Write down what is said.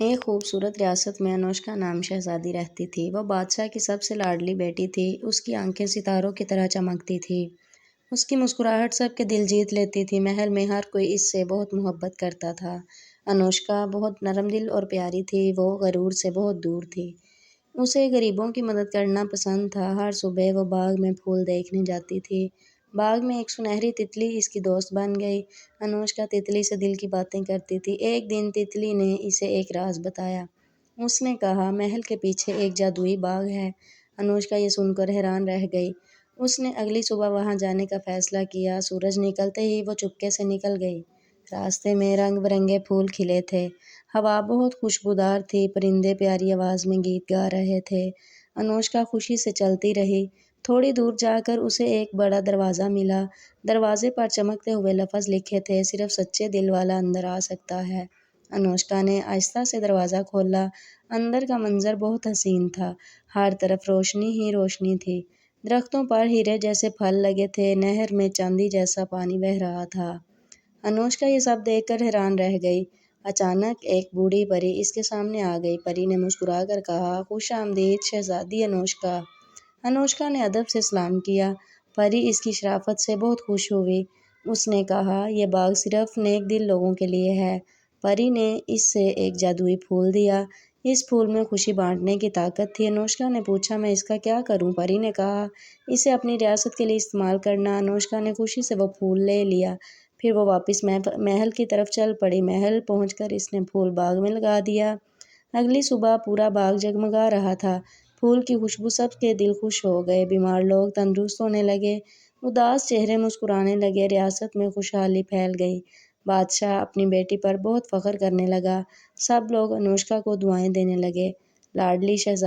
ایک خوبصورت ریاست میں انوشکا نام شہزادی رہتی تھی۔ وہ بادشاہ کی سب سے لاڈلی بیٹی تھی۔ اس کی آنکھیں ستاروں کی طرح چمکتی تھیں۔ اس کی مسکراہٹ سب کے دل جیت لیتی تھی۔ محل میں ہر کوئی اس سے بہت محبت کرتا تھا۔ انوشکا بہت نرم دل اور پیاری تھی۔ وہ غرور سے بہت دور تھی۔ اسے غریبوں کی مدد کرنا پسند تھا۔ ہر صبح وہ باغ میں پھول دیکھنے جاتی تھی۔ باغ میں ایک سنہری تتلی اس کی دوست بن گئی۔ انوشکا تتلی سے دل کی باتیں کرتی تھی۔ ایک دن تتلی نے اسے ایک راز بتایا۔ اس نے کہا، محل کے پیچھے ایک جادوئی باغ ہے۔ انوشکا یہ سن کر حیران رہ گئی۔ اس نے اگلی صبح وہاں جانے کا فیصلہ کیا۔ سورج نکلتے ہی وہ چپکے سے نکل گئی۔ راستے میں رنگ برنگے پھول کھلے تھے۔ ہوا بہت خوشبودار تھی۔ پرندے پیاری آواز میں گیت گا رہے تھے۔ انوشکا خوشی سے چلتی رہی۔ تھوڑی دور جا کر اسے ایک بڑا دروازہ ملا۔ دروازے پر چمکتے ہوئے لفظ لکھے تھے، صرف سچے دل والا اندر آ سکتا ہے۔ انوشکا نے آہستہ سے دروازہ کھولا۔ اندر کا منظر بہت حسین تھا۔ ہر طرف روشنی ہی روشنی تھی۔ درختوں پر ہیرے جیسے پھل لگے تھے۔ نہر میں چاندی جیسا پانی بہہ رہا تھا۔ انوشکا یہ سب دیکھ کر حیران رہ گئی۔ اچانک ایک بوڑھی پری اس کے سامنے آ گئی۔ پری نے مسکرا کر کہا، خوش آمدید شہزادی انوشکا۔ انوشکا نے ادب سے سلام کیا۔ پری اس کی شرافت سے بہت خوش ہوئی۔ اس نے کہا، یہ باغ صرف نیک دل لوگوں کے لیے ہے۔ پری نے اس سے ایک جادوئی پھول دیا۔ اس پھول میں خوشی بانٹنے کی طاقت تھی۔ انوشکا نے پوچھا، میں اس کا کیا کروں؟ پری نے کہا، اسے اپنی ریاست کے لیے استعمال کرنا۔ انوشکا نے خوشی سے وہ پھول لے لیا۔ پھر وہ واپس محل کی طرف چل پڑی۔ محل پہنچ کر اس نے پھول باغ میں لگا دیا۔ اگلی صبح پورا باغ جگمگا رہا تھا۔ پھول کی خوشبو سب کے دل خوش ہو گئے۔ بیمار لوگ تندرست ہونے لگے۔ اداس چہرے مسکرانے لگے۔ ریاست میں خوشحالی پھیل گئی۔ بادشاہ اپنی بیٹی پر بہت فخر کرنے لگا۔ سب لوگ انوشکا کو دعائیں دینے لگے۔ لاڈلی شہزادی